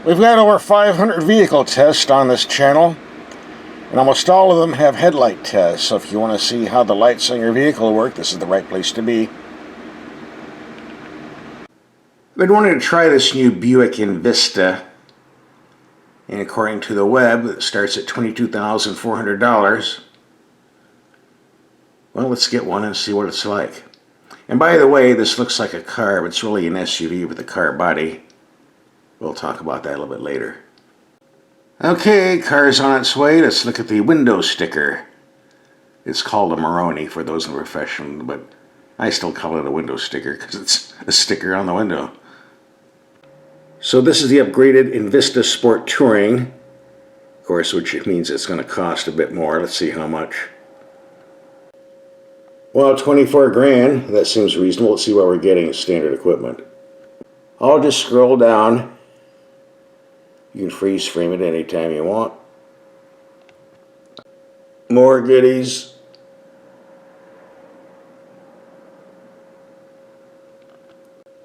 We've got over 500 vehicle tests on this channel, and almost all of them have headlight tests, so if you want to see how the lights on your vehicle work, this is the right place to be. I've been wanting to try this new Buick Envista, and according to the web, it starts at $22,400. Well, let's get one and see what it's like. And by the way, this looks like a car, but it's really an SUV with a car body. We'll talk about that a little bit later. Okay, car's on its way. Let's look at the window sticker. It's called a Maroni for those in the profession, but I still call it a window sticker because it's a sticker on the window. So this is the upgraded Envista Sport Touring, of course, which means it's going to cost a bit more. Let's see how much. Well, 24 grand. That seems reasonable. Let's see what we're getting as standard equipment. I'll just scroll down. You can freeze frame it anytime you want. More goodies.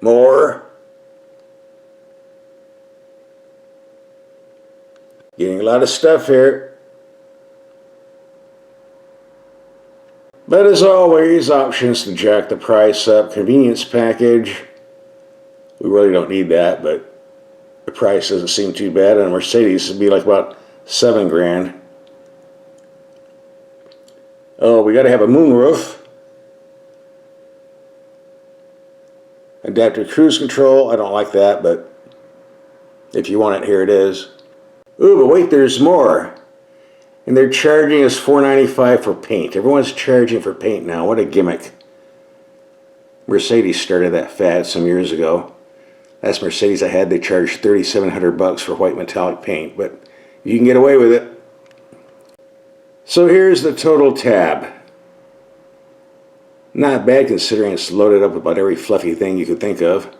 More. Getting a lot of stuff here. But as always, options to jack the price up. Convenience package. We really don't need that, but the price doesn't seem too bad. On a Mercedes, it'd be like about 7 grand. Oh, we got to have a moonroof. Adaptive cruise control. I don't like that, but if you want it, here it is. Ooh, but wait, there's more. And they're charging us $4.95 for paint. Everyone's charging for paint now. What a gimmick. Mercedes started that fad some years ago. Last Mercedes I had, they charged $3,700 for white metallic paint, but you can get away with it. So here's the total tab. Not bad considering it's loaded up with about every fluffy thing you could think of.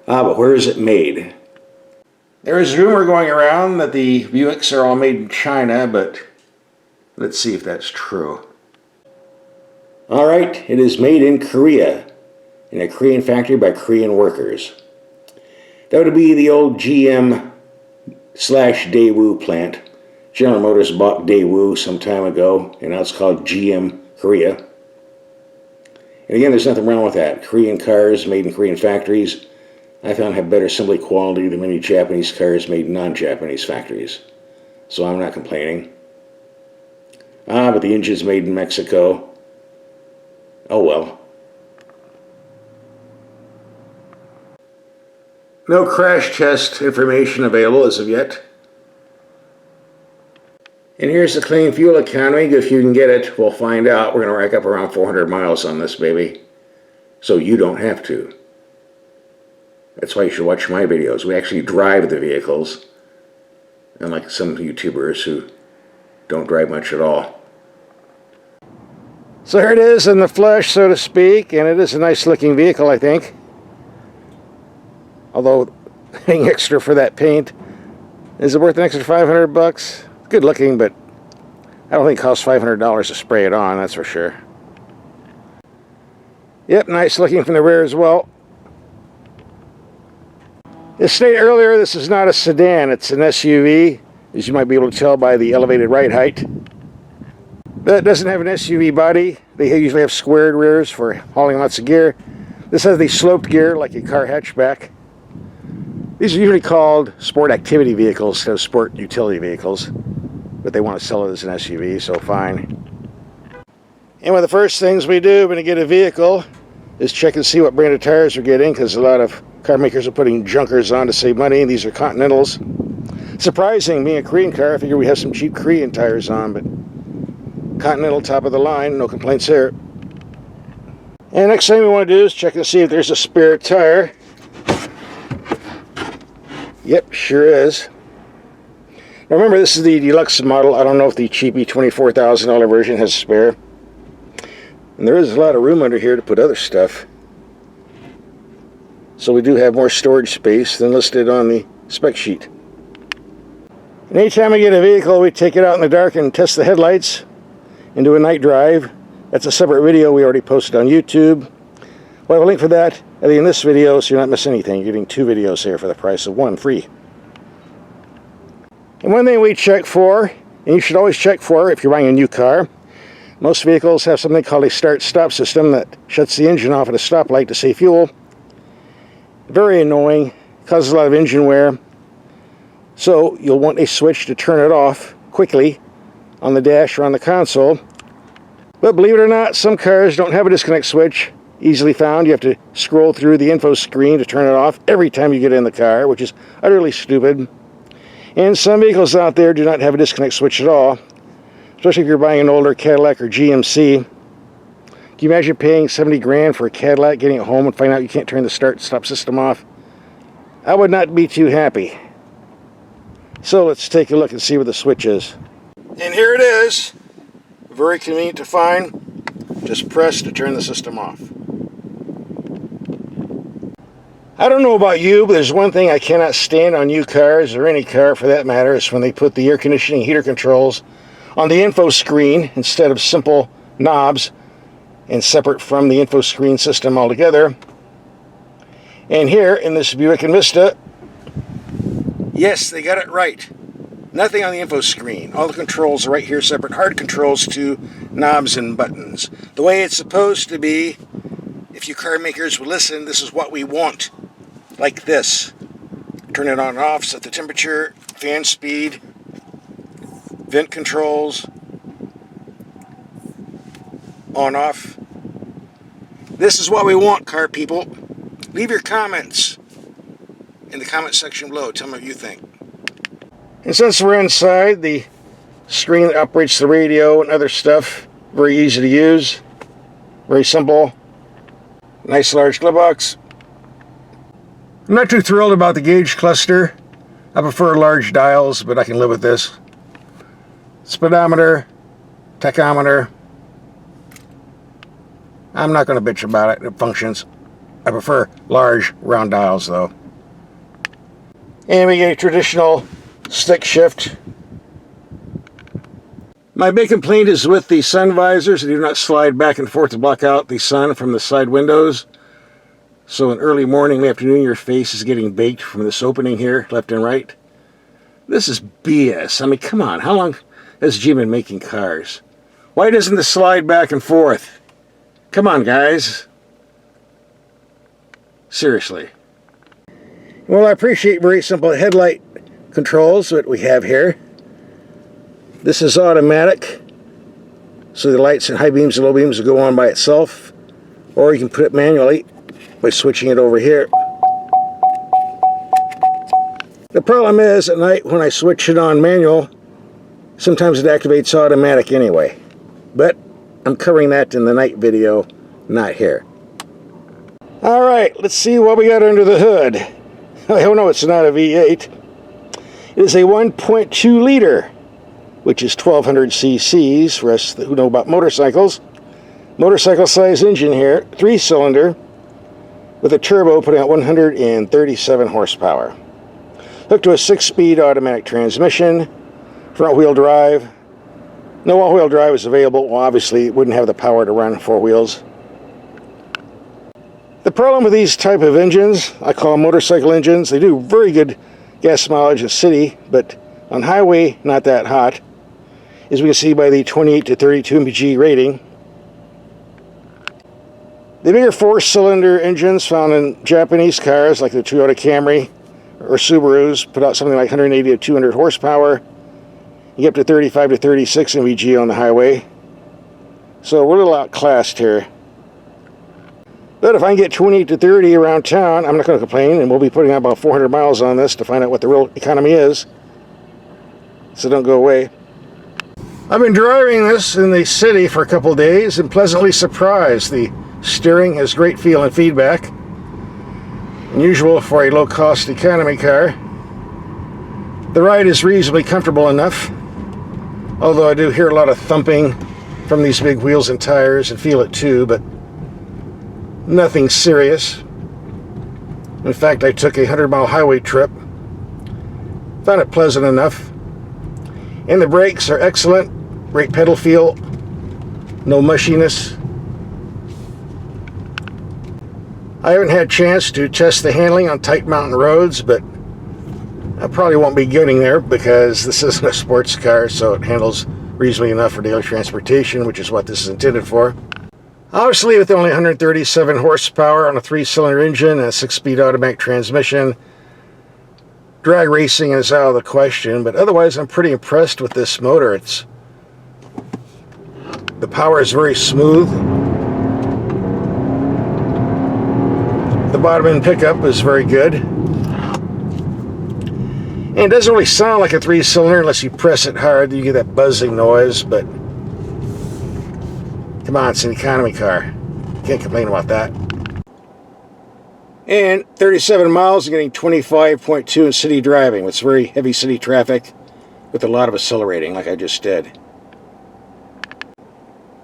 Ah, but where is it made? There is rumor going around that the Buicks are all made in China, but let's see if that's true. Alright, it is made in Korea, in a Korean factory by Korean workers. That would be the old GM / Daewoo plant. General Motors bought Daewoo some time ago, and now it's called GM Korea. And again, there's nothing wrong with that. Korean cars made in Korean factories, I found have better assembly quality than many Japanese cars made in non-Japanese factories. So I'm not complaining. Ah, but the engine's made in Mexico. Oh well. No crash test information available as of yet. And here's the clean fuel economy. If you can get it, we'll find out. We're going to rack up around 400 miles on this baby. So you don't have to. That's why you should watch my videos. We actually drive the vehicles, unlike some YouTubers who don't drive much at all. So here it is in the flesh, so to speak, and it is a nice looking vehicle, I think. Although paying extra for that paint, is it worth an extra $500? Good looking, but I don't think it costs $500 to spray it on, that's for sure. Yep, nice looking from the rear as well. As stated earlier, this is not a sedan, it's an SUV, as you might be able to tell by the elevated ride height. But it doesn't have an SUV body. They usually have squared rears for hauling lots of gear. This has the sloped gear like a car hatchback. These are usually called sport activity vehicles instead of sport utility vehicles, but they want to sell it as an SUV, so fine. And one of the first things we do when we get a vehicle is check and see what brand of tires we're getting, because a lot of car makers are putting junkers on to save money. These are Continentals. Surprising, being a Korean car, I figure we have some cheap Korean tires on, but Continental top of the line, no complaints there. And next thing we want to do is check and see if there's a spare tire. Yep, sure is. Now remember, this is the deluxe model. I don't know if the cheapy $24,000 version has a spare. And there is a lot of room under here to put other stuff. So we do have more storage space than listed on the spec sheet. And anytime we get a vehicle, we take it out in the dark and test the headlights and do a night drive. That's a separate video we already posted on YouTube. We'll have a link for that in this video, so you're not missing anything. You're getting 2 videos here for the price of 1 free. And one thing we check for, and you should always check for if you're buying a new car, most vehicles have something called a start-stop system that shuts the engine off at a stoplight to save fuel. Very annoying, causes a lot of engine wear. So you'll want a switch to turn it off quickly on the dash or on the console. But believe it or not, some cars don't have a disconnect switch easily found. You have to scroll through the info screen to turn it off every time you get in the car, which is utterly stupid. And some vehicles out there do not have a disconnect switch at all, especially if you're buying an older Cadillac or GMC. Can you imagine paying 70 grand for a Cadillac, getting it home and finding out you can't turn the start-stop system off? I would not be too happy. So let's take a look and see where the switch is. And here it is. Very convenient to find. Just press to turn the system off. I don't know about you, but there's one thing I cannot stand on new cars, or any car for that matter, is when they put the air conditioning heater controls on the info screen instead of simple knobs and separate from the info screen system altogether. And here in this Buick Envista, yes, they got it right. Nothing on the info screen. All the controls are right here, separate hard controls to knobs and buttons. The way it's supposed to be, if you car makers would listen, this is what we want. Like this. Turn it on and off, set the temperature, fan speed, vent controls, on off. This is what we want, car people. Leave your comments in the comment section below. Tell me what you think. And since we're inside, the screen that operates the radio and other stuff, very easy to use, very simple. Nice large glove box. I'm not too thrilled about the gauge cluster. I prefer large dials, but I can live with this. Speedometer, tachometer. I'm not going to bitch about it. It functions. I prefer large round dials though. And we get a traditional stick shift. My big complaint is with the sun visors. They do not slide back and forth to block out the sun from the side windows. So in early morning, late afternoon, your face is getting baked from this opening here, left and right. This is BS. I mean, come on. How long has G been making cars? Why doesn't this slide back and forth? Come on, guys. Seriously. Well, I appreciate very simple headlight controls that we have here. This is automatic, so the lights and high beams and low beams will go on by itself, or you can put it manually by switching it over here. The problem is, at night when I switch it on manual, sometimes it activates automatic anyway. But I'm covering that in the night video, not here. Alright, let's see what we got under the hood. Oh no, it's not a V8. It is a 1.2 liter, which is 1200 cc's for us who know about motorcycles. Motorcycle size engine here, 3-cylinder, with a turbo putting out 137 horsepower. Hooked to a 6-speed automatic transmission, front wheel drive. No all-wheel drive is available. Well, obviously it wouldn't have the power to run 4 wheels. The problem with these type of engines, I call them motorcycle engines, they do very good gas mileage in city, but on highway not that hot, as we can see by the 28 to 32 mpg rating. The bigger 4-cylinder engines found in Japanese cars like the Toyota Camry or Subarus put out something like 180 to 200 horsepower. You get up to 35 to 36 mpg on the highway. So we're a little outclassed here. But if I can get 28 to 30 around town, I'm not going to complain, and we'll be putting out about 400 miles on this to find out what the real economy is. So don't go away. I've been driving this in the city for a couple of days and pleasantly surprised. The steering has great feel and feedback. Unusual for a low-cost economy car. The ride is reasonably comfortable enough, although I do hear a lot of thumping from these big wheels and tires and feel it too, but nothing serious. In fact, I took a 100-mile highway trip. Found it pleasant enough. And the brakes are excellent. Great pedal feel. No mushiness. I haven't had a chance to test the handling on tight mountain roads, but I probably won't be getting there because this isn't a sports car, so it handles reasonably enough for daily transportation, which is what this is intended for. Obviously, with only 137 horsepower on a 3-cylinder engine and a 6-speed automatic transmission, drag racing is out of the question, but otherwise I'm pretty impressed with this motor. The power is very smooth. The bottom end pickup is very good. And it doesn't really sound like a 3-cylinder unless you press it hard. You get that buzzing noise, but come on, it's an economy car. Can't complain about that. And 37 miles and getting 25.2 in city driving. It's very heavy city traffic with a lot of accelerating, like I just did.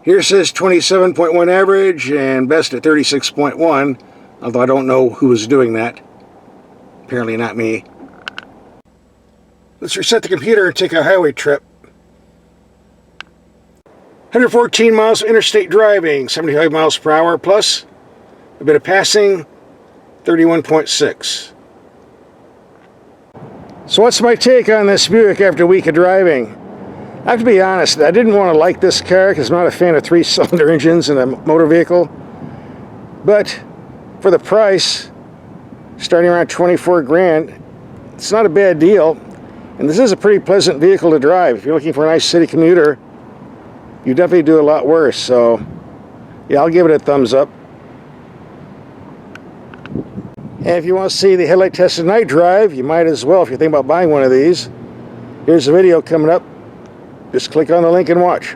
Here says 27.1 average and best at 36.1, although I don't know who was doing that. Apparently not me. Let's reset the computer and take a highway trip. 114 miles of interstate driving, 75 miles per hour, plus a bit of passing, 31.6. So what's my take on this Buick after a week of driving? I have to be honest, I didn't want to like this car because I'm not a fan of 3-cylinder engines in a motor vehicle. But for the price, starting around 24 grand, it's not a bad deal. And this is a pretty pleasant vehicle to drive. If you're looking for a nice city commuter, you definitely do a lot worse. So, yeah, I'll give it a thumbs up. And if you want to see the headlight tested night drive, you might as well if you're thinking about buying one of these. Here's the video coming up. Just click on the link and watch.